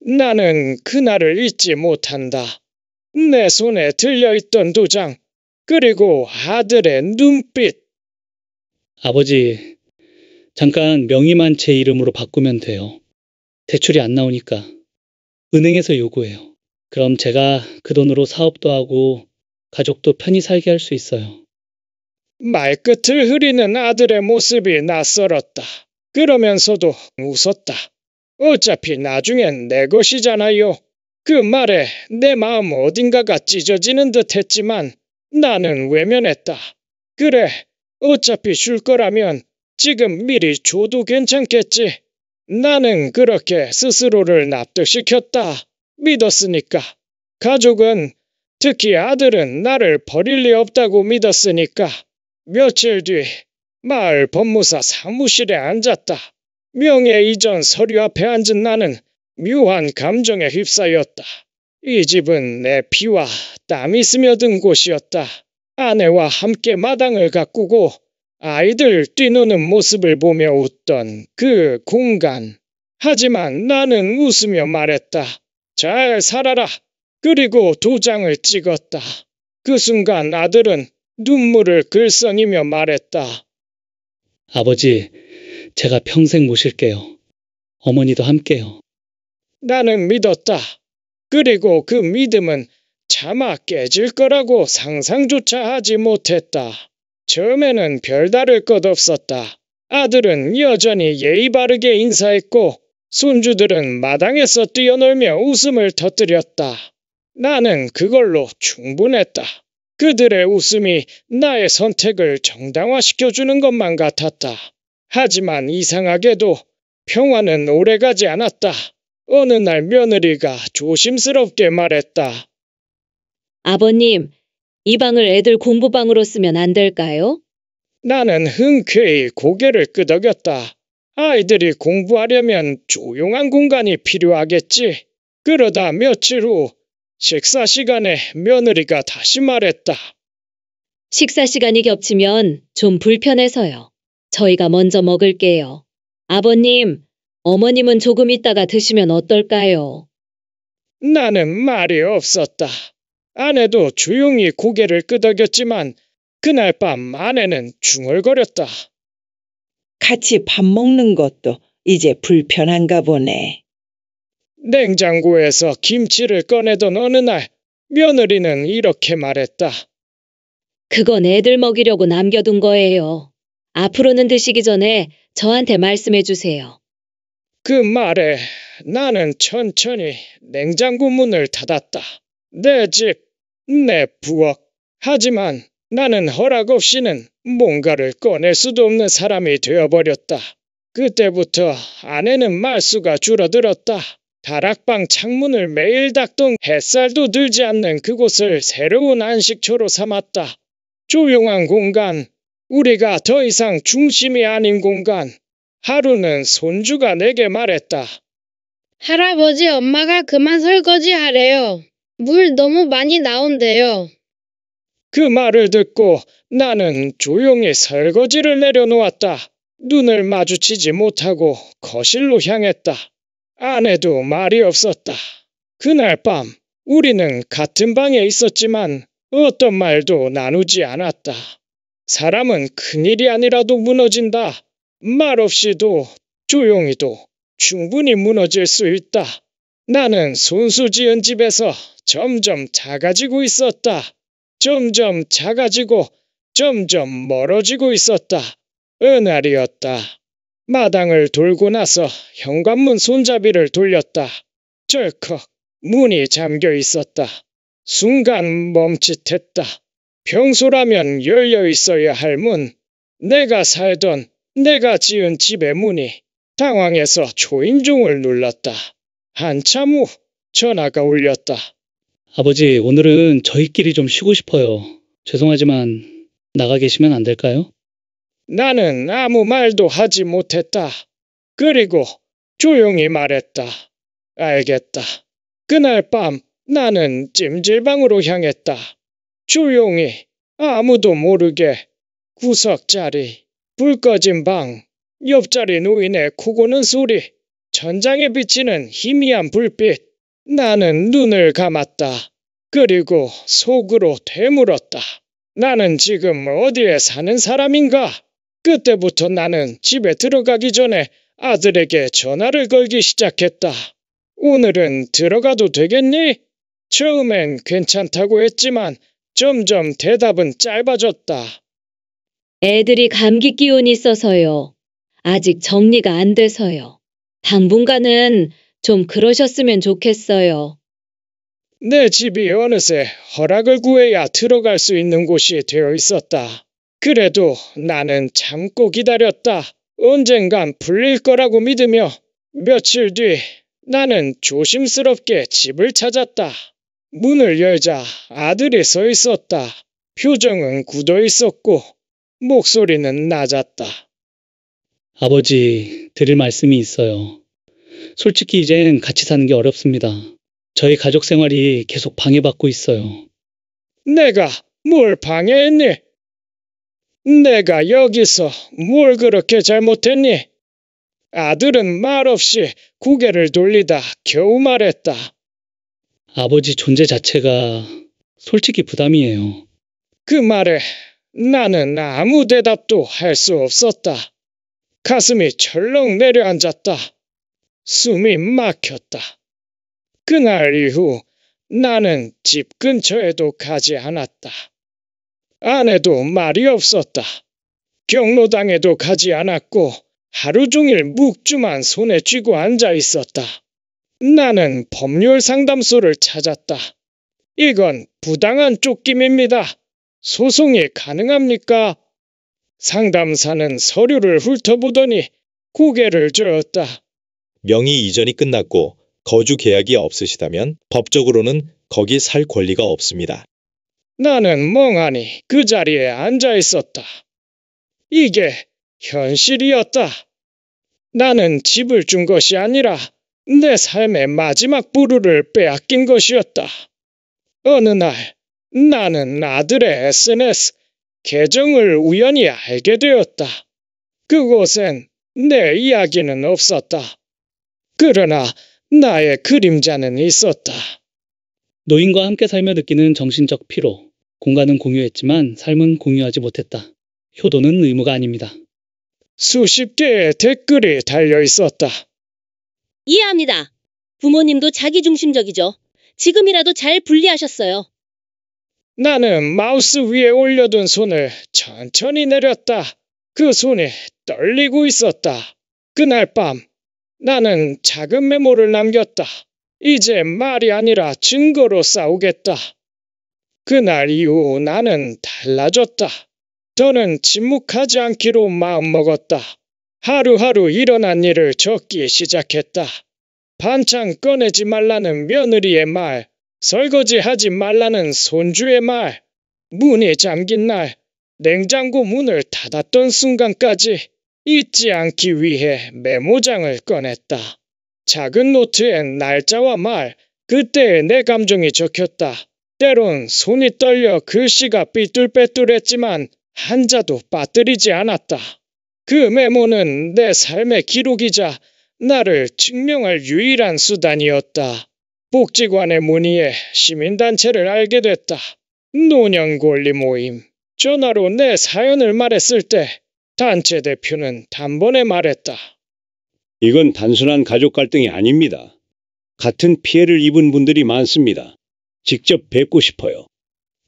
나는 그날을 잊지 못한다. 내 손에 들려있던 도장, 그리고 아들의 눈빛. 아버지, 잠깐 명의만 제 이름으로 바꾸면 돼요. 대출이 안 나오니까. 은행에서 요구해요. 그럼 제가 그 돈으로 사업도 하고 가족도 편히 살게 할 수 있어요. 말끝을 흐리는 아들의 모습이 낯설었다. 그러면서도 웃었다. 어차피 나중엔 내 것이잖아요. 그 말에 내 마음 어딘가가 찢어지는 듯 했지만 나는 외면했다. 그래, 어차피 줄 거라면 지금 미리 줘도 괜찮겠지. 나는 그렇게 스스로를 납득시켰다. 믿었으니까. 가족은, 특히 아들은 나를 버릴 리 없다고 믿었으니까. 며칠 뒤 마을 법무사 사무실에 앉았다. 명예 이전 서류 앞에 앉은 나는 묘한 감정에 휩싸였다. 이 집은 내 피와 땀이 스며든 곳이었다. 아내와 함께 마당을 가꾸고 아이들 뛰노는 모습을 보며 웃던 그 공간. 하지만 나는 웃으며 말했다. 잘 살아라. 그리고 도장을 찍었다. 그 순간 아들은 눈물을 글썽이며 말했다. 아버지, 제가 평생 모실게요. 어머니도 함께요. 나는 믿었다. 그리고 그 믿음은 차마 깨질 거라고 상상조차 하지 못했다. 처음에는 별다를 것 없었다. 아들은 여전히 예의 바르게 인사했고 손주들은 마당에서 뛰어놀며 웃음을 터뜨렸다. 나는 그걸로 충분했다. 그들의 웃음이 나의 선택을 정당화시켜주는 것만 같았다. 하지만 이상하게도 평화는 오래가지 않았다. 어느 날 며느리가 조심스럽게 말했다. 아버님, 이 방을 애들 공부방으로 쓰면 안 될까요? 나는 흔쾌히 고개를 끄덕였다. 아이들이 공부하려면 조용한 공간이 필요하겠지. 그러다 며칠 후 식사 시간에 며느리가 다시 말했다. 식사 시간이 겹치면 좀 불편해서요. 저희가 먼저 먹을게요. 아버님, 어머님은 조금 있다가 드시면 어떨까요? 나는 말이 없었다. 아내도 조용히 고개를 끄덕였지만 그날 밤 아내는 중얼거렸다. 같이 밥 먹는 것도 이제 불편한가 보네. 냉장고에서 김치를 꺼내던 어느 날 며느리는 이렇게 말했다. 그건 애들 먹이려고 남겨둔 거예요. 앞으로는 드시기 전에 저한테 말씀해 주세요. 그 말에 나는 천천히 냉장고 문을 닫았다. 내 집, 내 부엌. 하지만 나는 허락 없이는 뭔가를 꺼낼 수도 없는 사람이 되어버렸다. 그때부터 아내는 말수가 줄어들었다. 다락방 창문을 매일 닦던 햇살도 들지 않는 그곳을 새로운 안식처로 삼았다. 조용한 공간, 우리가 더 이상 중심이 아닌 공간. 하루는 손주가 내게 말했다. 할아버지, 엄마가 그만 설거지 하래요. 물 너무 많이 나온대요. 그 말을 듣고 나는 조용히 설거지를 내려놓았다. 눈을 마주치지 못하고 거실로 향했다. 아내도 말이 없었다. 그날 밤 우리는 같은 방에 있었지만 어떤 말도 나누지 않았다. 사람은 큰일이 아니라도 무너진다. 말없이도 조용히도 충분히 무너질 수 있다. 나는 손수 지은 집에서 점점 작아지고 있었다. 점점 작아지고 점점 멀어지고 있었다. 은날이었다. 마당을 돌고 나서 현관문 손잡이를 돌렸다. 철컥 문이 잠겨 있었다. 순간 멈칫했다. 평소라면 열려 있어야 할 문, 내가 살던 내가 지은 집의 문이 당황해서 초인종을 눌렀다. 한참 후 전화가 울렸다. 아버지, 오늘은 저희끼리 좀 쉬고 싶어요. 죄송하지만 나가 계시면 안 될까요? 나는 아무 말도 하지 못했다. 그리고 조용히 말했다. 알겠다. 그날 밤 나는 찜질방으로 향했다. 조용히 아무도 모르게 구석자리, 불 꺼진 방, 옆자리 노인의 코 고는 소리, 천장에 비치는 희미한 불빛. 나는 눈을 감았다. 그리고 속으로 되물었다. 나는 지금 어디에 사는 사람인가? 그때부터 나는 집에 들어가기 전에 아들에게 전화를 걸기 시작했다. 오늘은 들어가도 되겠니? 처음엔 괜찮다고 했지만 점점 대답은 짧아졌다. 애들이 감기 기운이 있어서요. 아직 정리가 안 돼서요. 당분간은 좀 그러셨으면 좋겠어요. 내 집이 어느새 허락을 구해야 들어갈 수 있는 곳이 되어 있었다. 그래도 나는 참고 기다렸다. 언젠간 풀릴 거라고 믿으며 며칠 뒤 나는 조심스럽게 집을 찾았다. 문을 열자 아들이 서 있었다. 표정은 굳어 있었고 목소리는 낮았다. 아버지, 드릴 말씀이 있어요. 솔직히 이젠 같이 사는 게 어렵습니다. 저희 가족 생활이 계속 방해받고 있어요. 내가 뭘 방해했니? 내가 여기서 뭘 그렇게 잘못했니? 아들은 말없이 고개를 돌리다 겨우 말했다. 아버지 존재 자체가 솔직히 부담이에요. 그 말에 나는 아무 대답도 할 수 없었다. 가슴이 철렁 내려앉았다. 숨이 막혔다. 그날 이후 나는 집 근처에도 가지 않았다. 아내도 말이 없었다. 경로당에도 가지 않았고 하루 종일 묵주만 손에 쥐고 앉아 있었다. 나는 법률 상담소를 찾았다. 이건 부당한 쫓김입니다. 소송이 가능합니까? 상담사는 서류를 훑어보더니 고개를 저었다. 명의 이전이 끝났고 거주 계약이 없으시다면 법적으로는 거기 살 권리가 없습니다. 나는 멍하니 그 자리에 앉아 있었다. 이게 현실이었다. 나는 집을 준 것이 아니라 내 삶의 마지막 보루를 빼앗긴 것이었다. 어느 날 나는 아들의 SNS 계정을 우연히 알게 되었다. 그곳엔 내 이야기는 없었다. 그러나 나의 그림자는 있었다. 노인과 함께 살며 느끼는 정신적 피로. 공간은 공유했지만 삶은 공유하지 못했다. 효도는 의무가 아닙니다. 수십 개의 댓글이 달려 있었다. 이해합니다. 부모님도 자기중심적이죠. 지금이라도 잘 분리하셨어요. 나는 마우스 위에 올려둔 손을 천천히 내렸다. 그 손이 떨리고 있었다. 그날 밤 나는 작은 메모를 남겼다. 이제 말이 아니라 증거로 싸우겠다. 그날 이후 나는 달라졌다. 더는 침묵하지 않기로 마음먹었다. 하루하루 일어난 일을 적기 시작했다. 반찬 꺼내지 말라는 며느리의 말, 설거지하지 말라는 손주의 말, 문이 잠긴 날, 냉장고 문을 닫았던 순간까지 잊지 않기 위해 메모장을 꺼냈다. 작은 노트엔 날짜와 말, 그때의 내 감정이 적혔다. 때론 손이 떨려 글씨가 삐뚤빼뚤했지만 한자도 빠뜨리지 않았다. 그 메모는 내 삶의 기록이자 나를 증명할 유일한 수단이었다. 복지관의 문의에 시민단체를 알게 됐다. 노년권리 모임. 전화로 내 사연을 말했을 때 단체 대표는 단번에 말했다. 이건 단순한 가족 갈등이 아닙니다. 같은 피해를 입은 분들이 많습니다. 직접 뵙고 싶어요.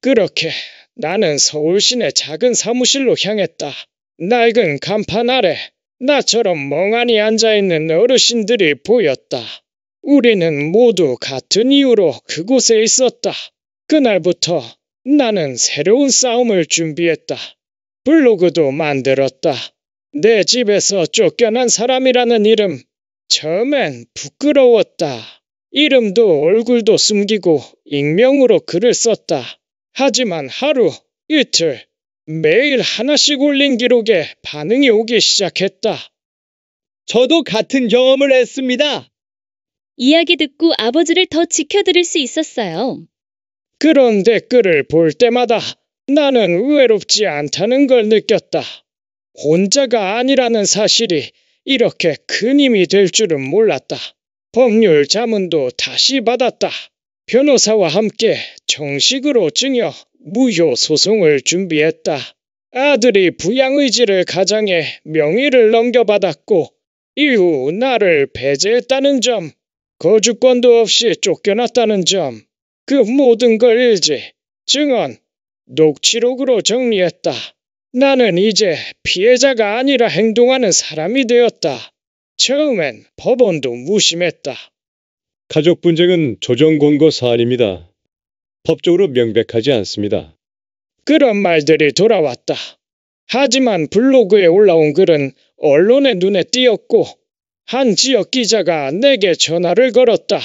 그렇게 나는 서울 시내 작은 사무실로 향했다. 낡은 간판 아래 나처럼 멍하니 앉아있는 어르신들이 보였다. 우리는 모두 같은 이유로 그곳에 있었다. 그날부터 나는 새로운 싸움을 준비했다. 블로그도 만들었다. 내 집에서 쫓겨난 사람이라는 이름. 처음엔 부끄러웠다. 이름도 얼굴도 숨기고 익명으로 글을 썼다. 하지만 하루, 이틀, 매일 하나씩 올린 기록에 반응이 오기 시작했다. 저도 같은 경험을 했습니다. 이야기 듣고 아버지를 더 지켜드릴 수 있었어요. 그런 댓글을 볼 때마다 나는 외롭지 않다는 걸 느꼈다. 혼자가 아니라는 사실이 이렇게 큰 힘이 될 줄은 몰랐다. 법률 자문도 다시 받았다. 변호사와 함께 정식으로 증여, 무효 소송을 준비했다. 아들이 부양의지를 가장해 명의를 넘겨받았고 이후 나를 배제했다는 점, 거주권도 없이 쫓겨났다는 점, 그 모든 걸 일지, 증언, 녹취록으로 정리했다. 나는 이제 피해자가 아니라 행동하는 사람이 되었다. 처음엔 법원도 무심했다. 가족 분쟁은 조정 권고 사안입니다. 법적으로 명백하지 않습니다. 그런 말들이 돌아왔다. 하지만 블로그에 올라온 글은 언론의 눈에 띄었고 한 지역 기자가 내게 전화를 걸었다.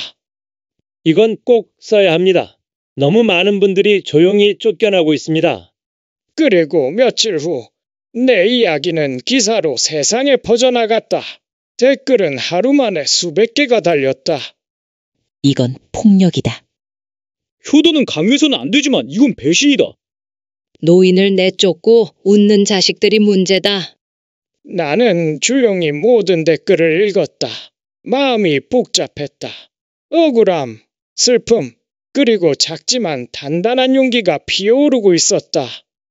이건 꼭 써야 합니다. 너무 많은 분들이 조용히 쫓겨나고 있습니다. 그리고 며칠 후 내 이야기는 기사로 세상에 퍼져나갔다. 댓글은 하루 만에 수백 개가 달렸다. 이건 폭력이다. 효도는 강요해서는 안 되지만 이건 배신이다. 노인을 내쫓고 웃는 자식들이 문제다. 나는 조용히 모든 댓글을 읽었다. 마음이 복잡했다. 억울함, 슬픔, 그리고 작지만 단단한 용기가 피어오르고 있었다.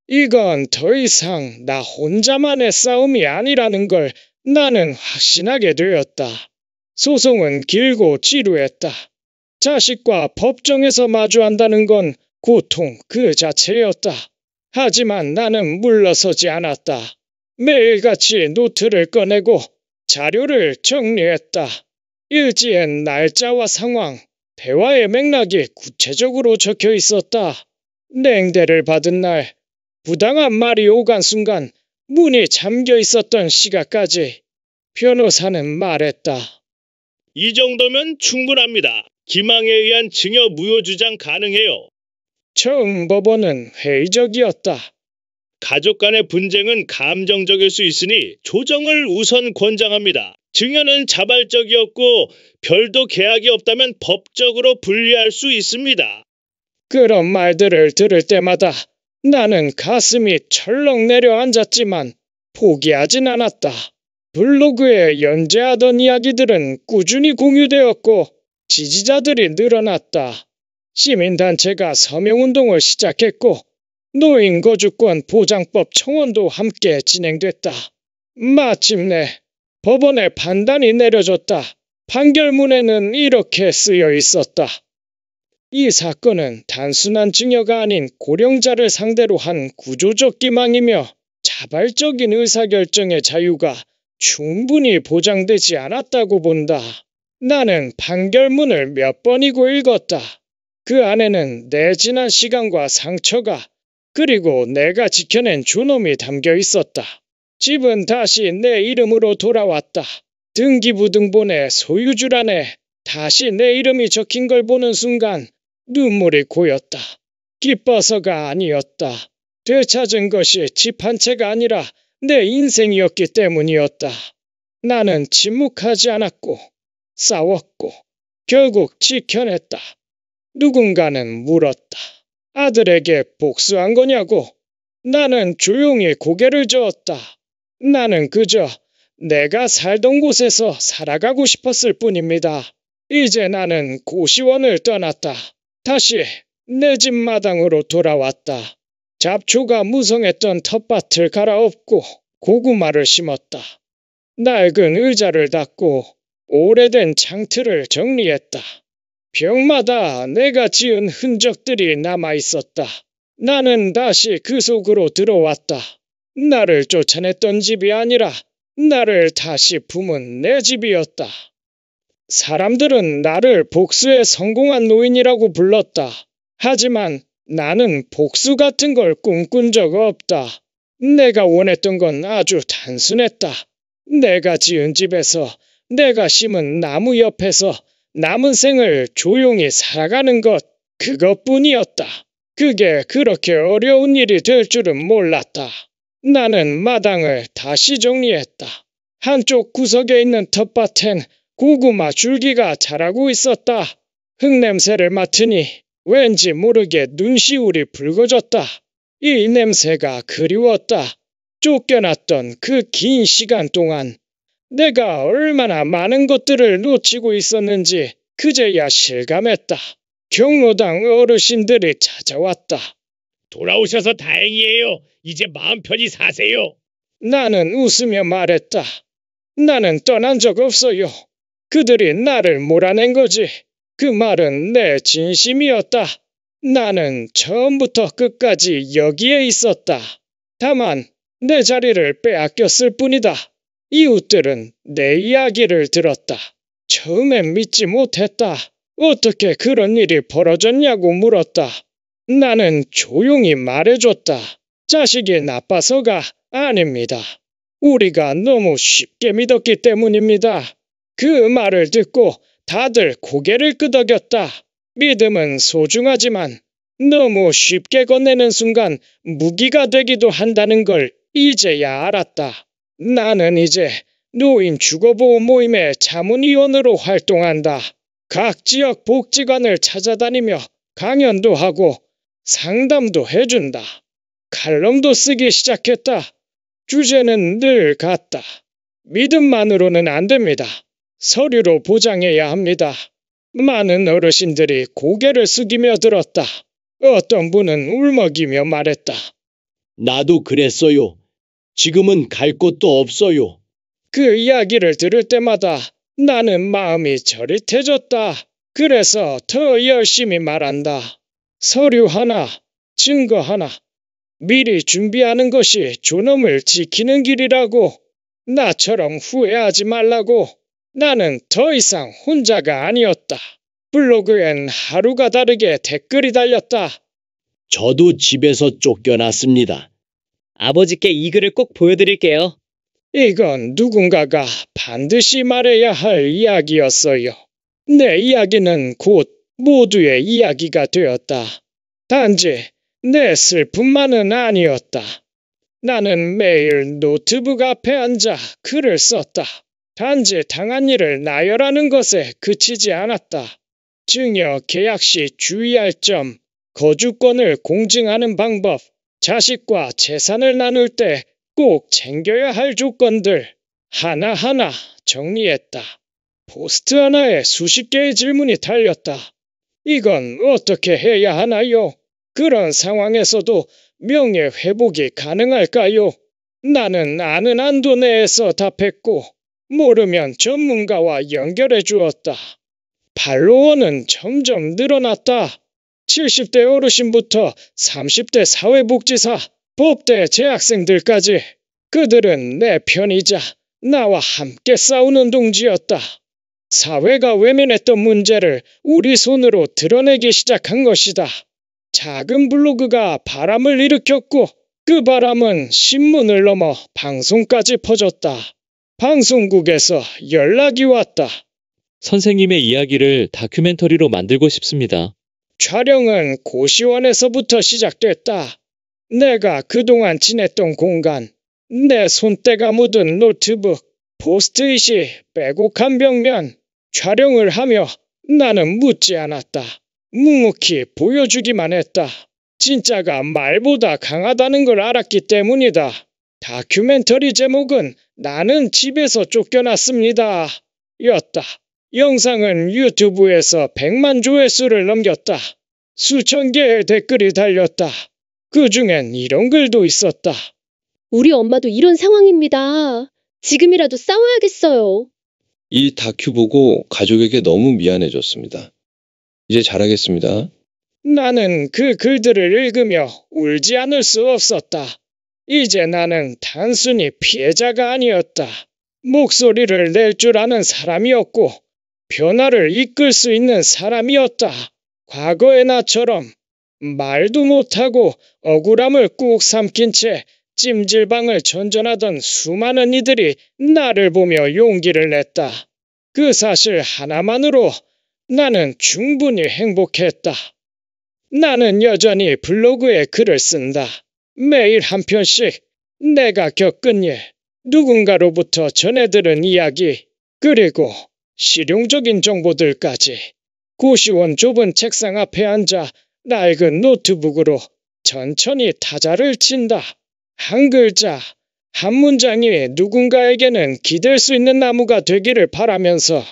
이건 더 이상 나 혼자만의 싸움이 아니라는 걸 나는 확신하게 되었다. 소송은 길고 지루했다. 자식과 법정에서 마주한다는 건 고통 그 자체였다. 하지만 나는 물러서지 않았다. 매일같이 노트를 꺼내고 자료를 정리했다. 일지엔 날짜와 상황, 대화의 맥락이 구체적으로 적혀 있었다. 냉대를 받은 날, 부당한 말이 오간 순간 문이 잠겨 있었던 시각까지 변호사는 말했다. 이 정도면 충분합니다. 기망에 의한 증여 무효 주장 가능해요. 처음 법원은 회의적이었다. 가족 간의 분쟁은 감정적일 수 있으니 조정을 우선 권장합니다. 증여는 자발적이었고 별도 계약이 없다면 법적으로 분리할 수 있습니다. 그런 말들을 들을 때마다 나는 가슴이 철렁 내려앉았지만 포기하진 않았다. 블로그에 연재하던 이야기들은 꾸준히 공유되었고 지지자들이 늘어났다. 시민단체가 서명운동을 시작했고 노인거주권 보장법 청원도 함께 진행됐다. 마침내 법원의 판단이 내려졌다. 판결문에는 이렇게 쓰여 있었다. 이 사건은 단순한 증여가 아닌 고령자를 상대로 한 구조적 기망이며 자발적인 의사결정의 자유가 충분히 보장되지 않았다고 본다. 나는 판결문을 몇 번이고 읽었다. 그 안에는 내 지난 시간과 상처가 그리고 내가 지켜낸 존엄이 담겨 있었다. 집은 다시 내 이름으로 돌아왔다. 등기부등본의 소유주란에 다시 내 이름이 적힌 걸 보는 순간 눈물이 고였다. 기뻐서가 아니었다. 되찾은 것이 집 한 채가 아니라 내 인생이었기 때문이었다. 나는 침묵하지 않았고 싸웠고 결국 지켜냈다. 누군가는 물었다. 아들에게 복수한 거냐고. 나는 조용히 고개를 저었다. 나는 그저 내가 살던 곳에서 살아가고 싶었을 뿐입니다. 이제 나는 고시원을 떠났다. 다시 내 집 마당으로 돌아왔다. 잡초가 무성했던 텃밭을 갈아엎고 고구마를 심었다. 낡은 의자를 닦고 오래된 창틀을 정리했다. 벽마다 내가 지은 흔적들이 남아있었다. 나는 다시 그 속으로 들어왔다. 나를 쫓아냈던 집이 아니라 나를 다시 품은 내 집이었다. 사람들은 나를 복수에 성공한 노인이라고 불렀다. 하지만 나는 복수 같은 걸 꿈꾼 적 없다. 내가 원했던 건 아주 단순했다. 내가 지은 집에서, 내가 심은 나무 옆에서 남은 생을 조용히 살아가는 것, 그것뿐이었다. 그게 그렇게 어려운 일이 될 줄은 몰랐다. 나는 마당을 다시 정리했다. 한쪽 구석에 있는 텃밭엔 고구마 줄기가 자라고 있었다. 흙냄새를 맡으니 왠지 모르게 눈시울이 붉어졌다. 이 냄새가 그리웠다. 쫓겨났던 그 긴 시간 동안 내가 얼마나 많은 것들을 놓치고 있었는지 그제야 실감했다. 경로당 어르신들이 찾아왔다. 돌아오셔서 다행이에요. 이제 마음 편히 사세요. 나는 웃으며 말했다. 나는 떠난 적 없어요. 그들이 나를 몰아낸 거지. 그 말은 내 진심이었다. 나는 처음부터 끝까지 여기에 있었다. 다만 내 자리를 빼앗겼을 뿐이다. 이웃들은 내 이야기를 들었다. 처음엔 믿지 못했다. 어떻게 그런 일이 벌어졌냐고 물었다. 나는 조용히 말해줬다. 자식이 나빠서가 아닙니다. 우리가 너무 쉽게 믿었기 때문입니다. 그 말을 듣고 다들 고개를 끄덕였다. 믿음은 소중하지만 너무 쉽게 건네는 순간 무기가 되기도 한다는 걸 이제야 알았다. 나는 이제 노인 주거보호 모임의 자문위원으로 활동한다. 각 지역 복지관을 찾아다니며 강연도 하고 상담도 해준다. 칼럼도 쓰기 시작했다. 주제는 늘 같다. 믿음만으로는 안 됩니다. 서류로 보장해야 합니다. 많은 어르신들이 고개를 숙이며 들었다. 어떤 분은 울먹이며 말했다. 나도 그랬어요. 지금은 갈 곳도 없어요. 그 이야기를 들을 때마다 나는 마음이 저릿해졌다. 그래서 더 열심히 말한다. 서류 하나, 증거 하나. 미리 준비하는 것이 존엄을 지키는 길이라고. 나처럼 후회하지 말라고. 나는 더 이상 혼자가 아니었다. 블로그엔 하루가 다르게 댓글이 달렸다. 저도 집에서 쫓겨났습니다. 아버지께 이 글을 꼭 보여드릴게요. 이건 누군가가 반드시 말해야 할 이야기였어요. 내 이야기는 곧 모두의 이야기가 되었다. 단지 내 슬픔만은 아니었다. 나는 매일 노트북 앞에 앉아 글을 썼다. 단지 당한 일을 나열하는 것에 그치지 않았다. 증여 계약 시 주의할 점, 거주권을 공증하는 방법, 자식과 재산을 나눌 때 꼭 챙겨야 할 조건들 하나하나 정리했다. 포스트 하나에 수십 개의 질문이 달렸다. 이건 어떻게 해야 하나요? 그런 상황에서도 명예 회복이 가능할까요? 나는 아는 한도 내에서 답했고 모르면 전문가와 연결해 주었다. 팔로워는 점점 늘어났다. 70대 어르신부터 30대 사회복지사, 법대 재학생들까지 그들은 내 편이자 나와 함께 싸우는 동지였다. 사회가 외면했던 문제를 우리 손으로 드러내기 시작한 것이다. 작은 블로그가 바람을 일으켰고 그 바람은 신문을 넘어 방송까지 퍼졌다. 방송국에서 연락이 왔다. 선생님의 이야기를 다큐멘터리로 만들고 싶습니다. 촬영은 고시원에서부터 시작됐다. 내가 그동안 지냈던 공간, 내 손때가 묻은 노트북, 포스트잇이 빼곡한 벽면, 촬영을 하며 나는 묻지 않았다. 묵묵히 보여주기만 했다. 진짜가 말보다 강하다는 걸 알았기 때문이다. 다큐멘터리 제목은 나는 집에서 쫓겨났습니다. 였다. 영상은 유튜브에서 100만 조회수를 넘겼다. 수천 개의 댓글이 달렸다. 그중엔 이런 글도 있었다. 우리 엄마도 이런 상황입니다. 지금이라도 싸워야겠어요. 이 다큐 보고 가족에게 너무 미안해졌습니다. 이제 잘하겠습니다. 나는 그 글들을 읽으며 울지 않을 수 없었다. 이제 나는 단순히 피해자가 아니었다. 목소리를 낼 줄 아는 사람이었고 변화를 이끌 수 있는 사람이었다. 과거의 나처럼 말도 못하고 억울함을 꾹 삼킨 채 찜질방을 전전하던 수많은 이들이 나를 보며 용기를 냈다. 그 사실 하나만으로 나는 충분히 행복했다. 나는 여전히 블로그에 글을 쓴다. 매일 한 편씩 내가 겪은 일, 누군가로부터 전해들은 이야기, 그리고 실용적인 정보들까지. 고시원 좁은 책상 앞에 앉아 낡은 노트북으로 천천히 타자를 친다. 한 글자, 한 문장이 누군가에게는 기댈 수 있는 나무가 되기를 바라면서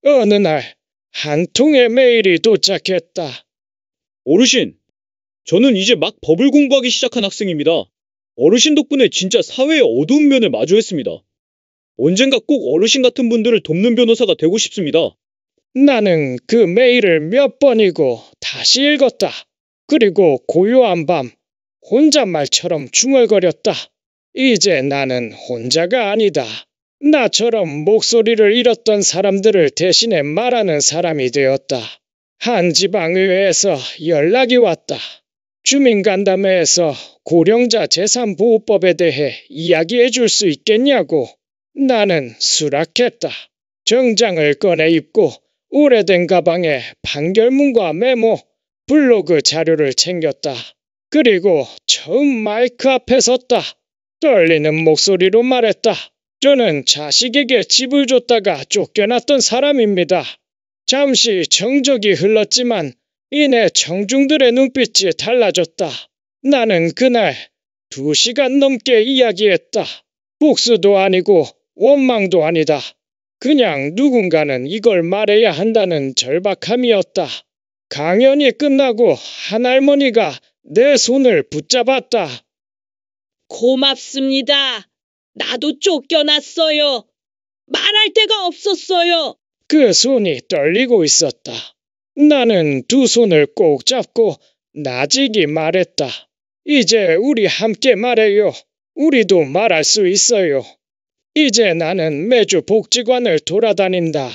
어느 날 한 통의 메일이 도착했다. 어르신, 저는 이제 막 법을 공부하기 시작한 학생입니다. 어르신 덕분에 진짜 사회의 어두운 면을 마주했습니다. 언젠가 꼭 어르신 같은 분들을 돕는 변호사가 되고 싶습니다. 나는 그 메일을 몇 번이고 다시 읽었다. 그리고 고요한 밤 혼잣말처럼 중얼거렸다. 이제 나는 혼자가 아니다. 나처럼 목소리를 잃었던 사람들을 대신해 말하는 사람이 되었다. 한 지방의회에서 연락이 왔다. 주민간담회에서 고령자 재산보호법에 대해 이야기해 줄 수 있겠냐고. 나는 수락했다. 정장을 꺼내 입고 오래된 가방에 판결문과 메모, 블로그 자료를 챙겼다. 그리고 처음 마이크 앞에 섰다. 떨리는 목소리로 말했다. 저는 자식에게 집을 줬다가 쫓겨났던 사람입니다. 잠시 정적이 흘렀지만 이내 청중들의 눈빛이 달라졌다. 나는 그날 2시간 넘게 이야기했다. 복수도 아니고 원망도 아니다. 그냥 누군가는 이걸 말해야 한다는 절박함이었다. 강연이 끝나고 한 할머니가 내 손을 붙잡았다. 고맙습니다. 나도 쫓겨났어요. 말할 데가 없었어요. 그 손이 떨리고 있었다. 나는 두 손을 꼭 잡고 나직이 말했다. 이제 우리 함께 말해요. 우리도 말할 수 있어요. 이제 나는 매주 복지관을 돌아다닌다.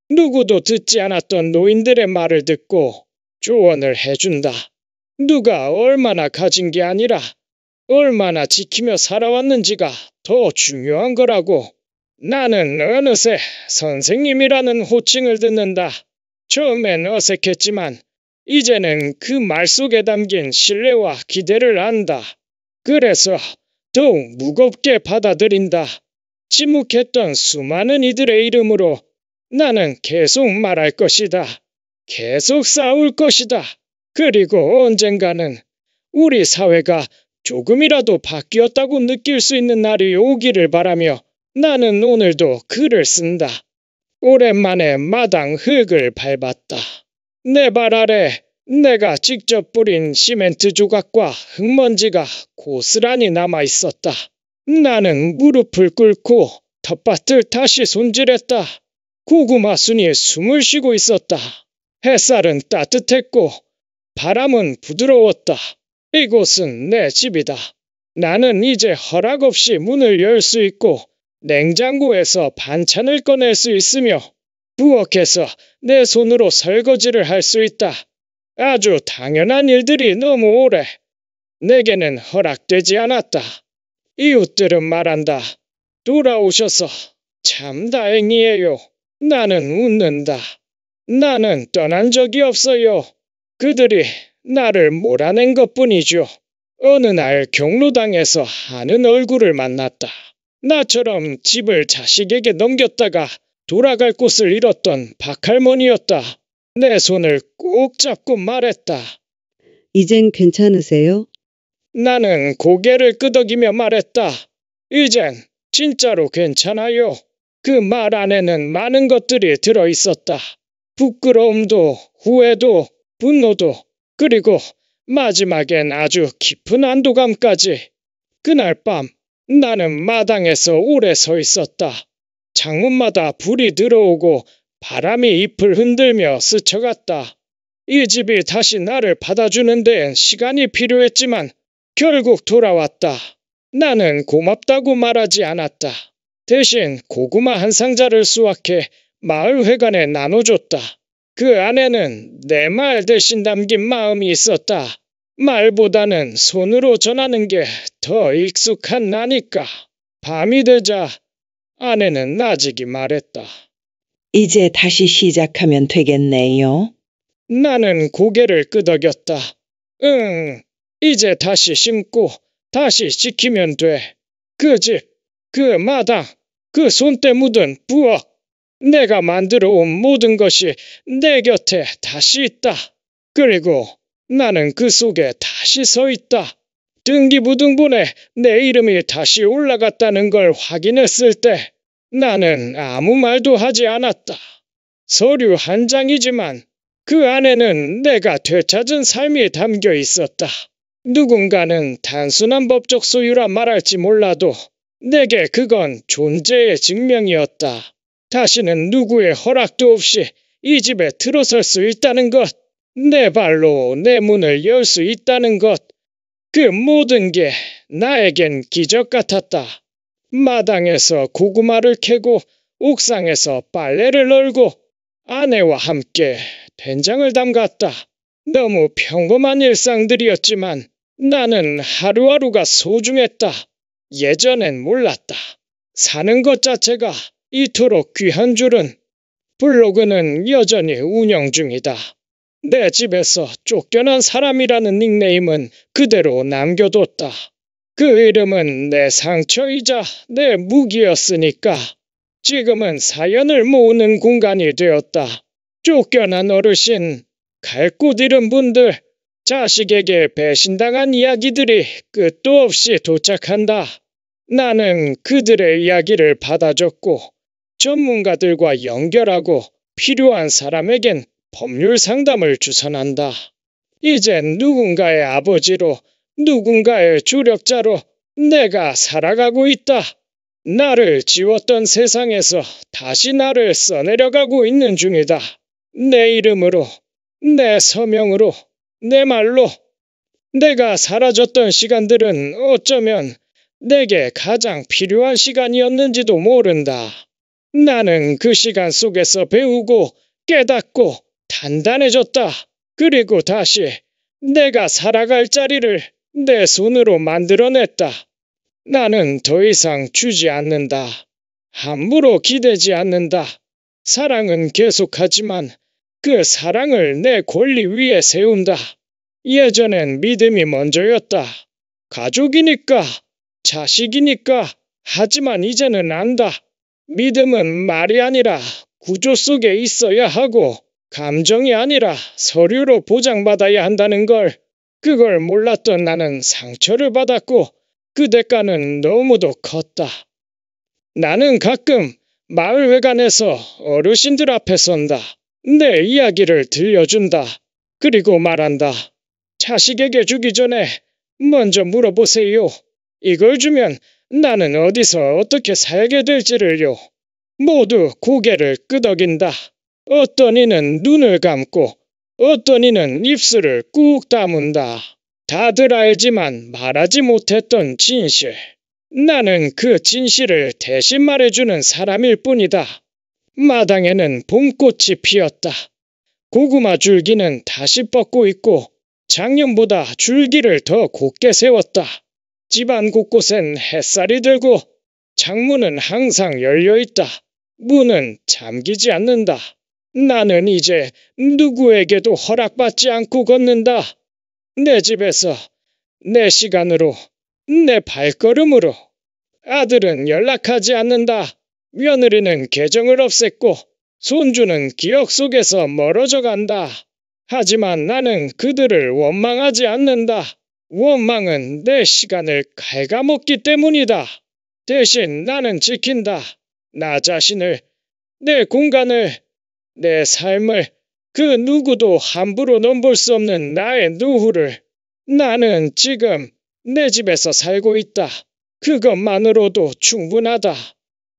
누구도 듣지 않았던 노인들의 말을 듣고 조언을 해준다. 누가 얼마나 가진 게 아니라 얼마나 지키며 살아왔는지가 더 중요한 거라고. 나는 어느새 선생님이라는 호칭을 듣는다. 처음엔 어색했지만 이제는 그 말 속에 담긴 신뢰와 기대를 안다. 그래서 더욱 무겁게 받아들인다. 침묵했던 수많은 이들의 이름으로 나는 계속 말할 것이다. 계속 싸울 것이다. 그리고 언젠가는 우리 사회가 조금이라도 바뀌었다고 느낄 수 있는 날이 오기를 바라며 나는 오늘도 글을 쓴다. 오랜만에 마당 흙을 밟았다. 내 발 아래 내가 직접 뿌린 시멘트 조각과 흙먼지가 고스란히 남아 있었다. 나는 무릎을 꿇고 텃밭을 다시 손질했다. 고구마 순이 숨을 쉬고 있었다. 햇살은 따뜻했고 바람은 부드러웠다. 이곳은 내 집이다. 나는 이제 허락 없이 문을 열 수 있고 냉장고에서 반찬을 꺼낼 수 있으며 부엌에서 내 손으로 설거지를 할 수 있다. 아주 당연한 일들이 너무 오래 내게는 허락되지 않았다. 이웃들은 말한다. 돌아오셔서 참 다행이에요. 나는 웃는다. 나는 떠난 적이 없어요. 그들이 나를 몰아낸 것뿐이죠. 어느 날 경로당에서 하는 얼굴을 만났다. 나처럼 집을 자식에게 넘겼다가 돌아갈 곳을 잃었던 박할머니였다. 내 손을 꼭 잡고 말했다. 이젠 괜찮으세요? 나는 고개를 끄덕이며 말했다. 이젠 진짜로 괜찮아요. 그 말 안에는 많은 것들이 들어있었다. 부끄러움도, 후회도, 분노도, 그리고 마지막엔 아주 깊은 안도감까지. 그날 밤 나는 마당에서 오래 서 있었다. 창문마다 불이 들어오고 바람이 잎을 흔들며 스쳐갔다. 이 집이 다시 나를 받아주는 데엔 시간이 필요했지만 결국 돌아왔다. 나는 고맙다고 말하지 않았다. 대신 고구마 한 상자를 수확해 마을회관에 나눠줬다. 그 안에는 내 말 대신 담긴 마음이 있었다. 말보다는 손으로 전하는 게 더 익숙한 나니까. 밤이 되자 아내는 나직이 말했다. 이제 다시 시작하면 되겠네요. 나는 고개를 끄덕였다. 응, 이제 다시 심고 다시 지키면 돼. 그 집, 그 마당, 그 손때 묻은 부엌. 내가 만들어 온 모든 것이 내 곁에 다시 있다. 그리고 나는 그 속에 다시 서 있다. 등기부등본에 내 이름이 다시 올라갔다는 걸 확인했을 때 나는 아무 말도 하지 않았다. 서류 한 장이지만 그 안에는 내가 되찾은 삶이 담겨 있었다. 누군가는 단순한 법적 소유라 말할지 몰라도 내게 그건 존재의 증명이었다. 다시는 누구의 허락도 없이 이 집에 들어설 수 있다는 것, 내 발로 내 문을 열 수 있다는 것, 그 모든 게 나에겐 기적 같았다. 마당에서 고구마를 캐고 옥상에서 빨래를 널고 아내와 함께 된장을 담갔다. 너무 평범한 일상들이었지만 나는 하루하루가 소중했다. 예전엔 몰랐다. 사는 것 자체가 이토록 귀한 줄은. 블로그는 여전히 운영 중이다. 내 집에서 쫓겨난 사람이라는 닉네임은 그대로 남겨뒀다. 그 이름은 내 상처이자 내 무기였으니까. 지금은 사연을 모으는 공간이 되었다. 쫓겨난 어르신, 갈 곳 잃은 분들, 자식에게 배신당한 이야기들이 끝도 없이 도착한다. 나는 그들의 이야기를 받아줬고 전문가들과 연결하고 필요한 사람에겐 법률 상담을 주선한다. 이젠 누군가의 아버지로, 누군가의 조력자로 내가 살아가고 있다. 나를 지웠던 세상에서 다시 나를 써내려가고 있는 중이다. 내 이름으로, 내 서명으로, 내 말로. 내가 사라졌던 시간들은 어쩌면 내게 가장 필요한 시간이었는지도 모른다. 나는 그 시간 속에서 배우고 깨닫고 단단해졌다. 그리고 다시 내가 살아갈 자리를 내 손으로 만들어냈다. 나는 더 이상 주지 않는다. 함부로 기대지 않는다. 사랑은 계속하지만 그 사랑을 내 권리 위에 세운다. 예전엔 믿음이 먼저였다. 가족이니까, 자식이니까. 하지만 이제는 안다. 믿음은 말이 아니라 구조 속에 있어야 하고 감정이 아니라 서류로 보장받아야 한다는 걸. 그걸 몰랐던 나는 상처를 받았고 그 대가는 너무도 컸다. 나는 가끔 마을회관에서 어르신들 앞에 선다. 내 이야기를 들려준다. 그리고 말한다. 자식에게 주기 전에 먼저 물어보세요. 이걸 주면 나는 어디서 어떻게 살게 될지를요. 모두 고개를 끄덕인다. 어떤 이는 눈을 감고 어떤 이는 입술을 꾹 다문다. 다들 알지만 말하지 못했던 진실. 나는 그 진실을 대신 말해주는 사람일 뿐이다. 마당에는 봄꽃이 피었다. 고구마 줄기는 다시 뻗고 있고 작년보다 줄기를 더 곧게 세웠다. 집안 곳곳엔 햇살이 들고 창문은 항상 열려있다. 문은 잠기지 않는다. 나는 이제 누구에게도 허락받지 않고 걷는다. 내 집에서, 내 시간으로, 내 발걸음으로. 아들은 연락하지 않는다. 며느리는 계정을 없앴고 손주는 기억 속에서 멀어져 간다. 하지만 나는 그들을 원망하지 않는다. 원망은 내 시간을 갉아먹기 때문이다. 대신 나는 지킨다. 나 자신을, 내 공간을, 내 삶을, 그 누구도 함부로 넘볼 수 없는 나의 노후를. 나는 지금 내 집에서 살고 있다. 그것만으로도 충분하다.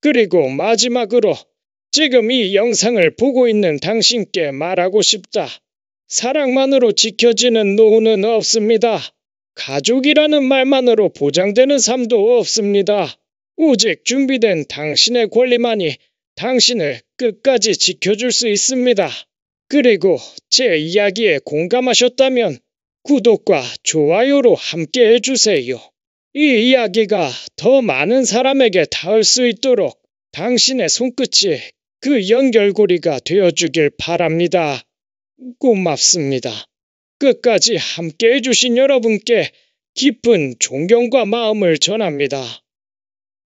그리고 마지막으로 지금 이 영상을 보고 있는 당신께 말하고 싶다. 사랑만으로 지켜지는 노후는 없습니다. 가족이라는 말만으로 보장되는 삶도 없습니다. 오직 준비된 당신의 권리만이 당신을 끝까지 지켜줄 수 있습니다. 그리고 제 이야기에 공감하셨다면 구독과 좋아요로 함께 해주세요. 이 이야기가 더 많은 사람에게 닿을 수 있도록 당신의 손끝이 그 연결고리가 되어주길 바랍니다. 고맙습니다. 끝까지 함께 해주신 여러분께 깊은 존경과 마음을 전합니다.